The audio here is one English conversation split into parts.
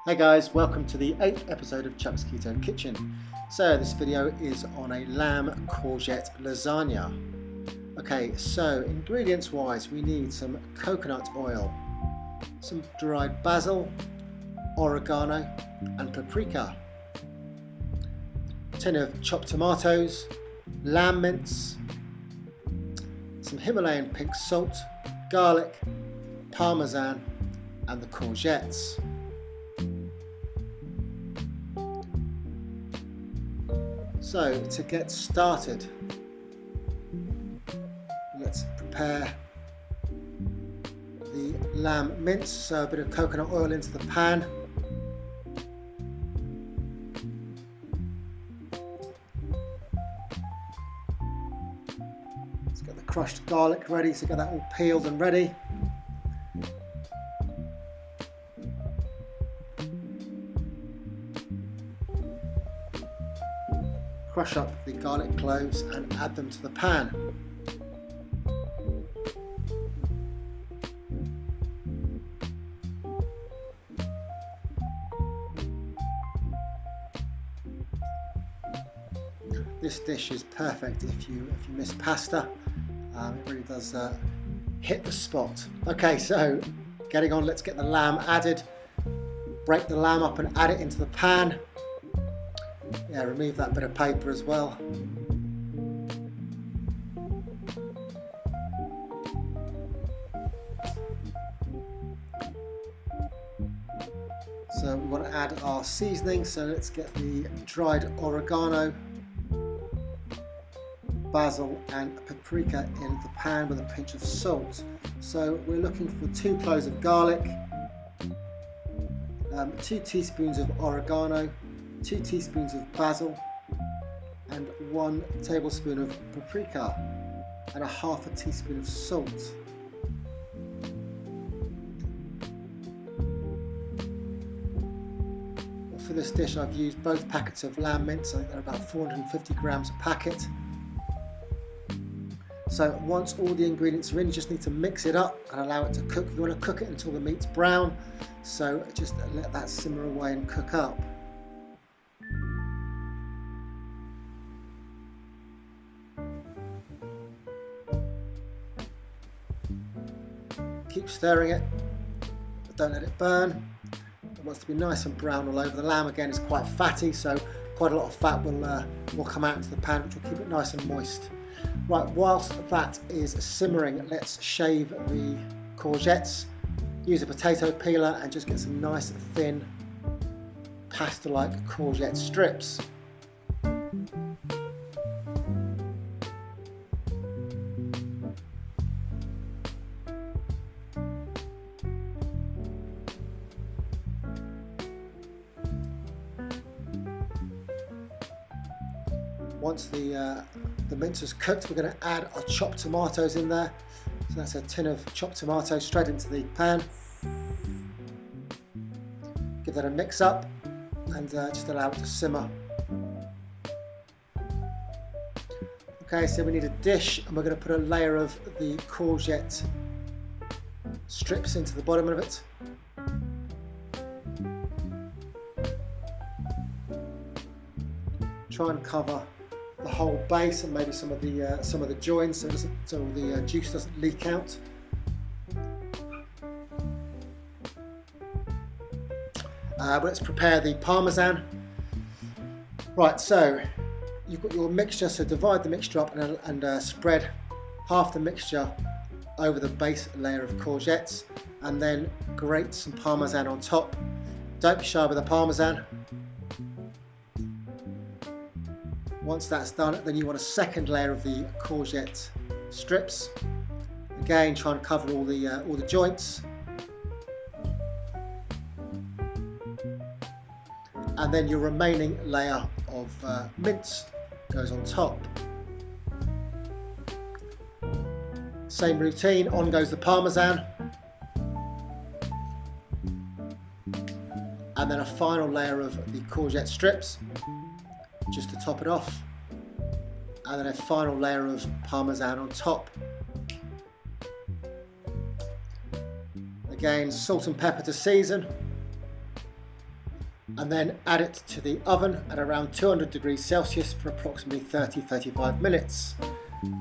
Hey guys, welcome to the 8th episode of Chuck's Keto Kitchen. So this video is on a lamb courgette lasagna. Okay, so ingredients wise we need some coconut oil, some dried basil, oregano and paprika, a tin of chopped tomatoes, lamb mince, some Himalayan pink salt, garlic, parmesan and the courgettes. So to get started, let's prepare the lamb mince. So a bit of coconut oil into the pan. Let's get the crushed garlic ready, so get that all peeled and ready. Crush up the garlic cloves and add them to the pan. This dish is perfect if you miss pasta. It really does hit the spot. Okay, so getting on, let's get the lamb added. Break the lamb up and add it into the pan. Yeah, remove that bit of paper as well. So we want to add our seasoning, so let's get the dried oregano, basil and paprika in the pan with a pinch of salt. So we're looking for 2 cloves of garlic, 2 teaspoons of oregano, 2 teaspoons of basil and 1 tablespoon of paprika and ½ a teaspoon of salt. For this dish I've used both packets of lamb mince. I think they're about 450 grams a packet. So once all the ingredients are in, you just need to mix it up and allow it to cook. You want to cook it until the meat's brown, so just let that simmer away and cook up. Keep stirring it, but don't let it burn. It wants to be nice and brown all over. The lamb again is quite fatty, so quite a lot of fat will come out into the pan, which will keep it nice and moist. Right, whilst that is simmering, let's shave the courgettes. Use a potato peeler and just get some nice thin pasta-like courgette strips. Once the mince is cooked, we're going to add our chopped tomatoes in there. So that's a tin of chopped tomatoes straight into the pan. Give that a mix up and just allow it to simmer. Okay, so we need a dish and we're going to put a layer of the courgette strips into the bottom of it. Try and cover the whole base and maybe some of the joints, so the juice doesn't leak out. Let's prepare the parmesan. Right, so you've got your mixture, so divide the mixture up and spread half the mixture over the base layer of courgettes and then grate some parmesan on top. Don't be shy with the parmesan. Once that's done, then you want a second layer of the courgette strips. Again, try and cover all the joints. And then your remaining layer of mince goes on top. Same routine, on goes the parmesan. And then a final layer of the courgette strips, just to top it off, and then a final layer of parmesan on top. Again, salt and pepper to season. and then add it to the oven at around 200 degrees Celsius for approximately 30-35 minutes.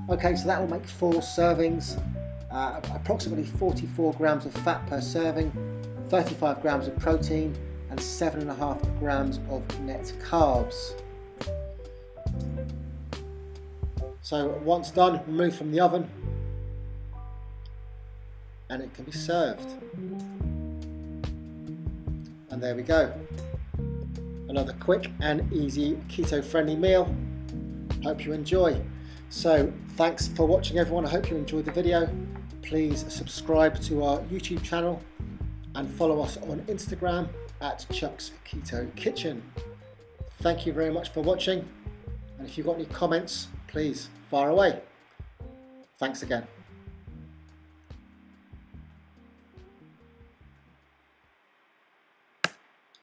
Okay, so that will make 4 servings, approximately 44 grams of fat per serving, 35 grams of protein, and 7.5 grams of net carbs. So once done, remove from the oven and it can be served. And there we go. Another quick and easy keto friendly meal. Hope you enjoy. So thanks for watching everyone. I hope you enjoyed the video. Please subscribe to our YouTube channel and follow us on Instagram at Chuck's Keto Kitchen. Thank you very much for watching, and if you've got any comments, please fire away. Thanks again.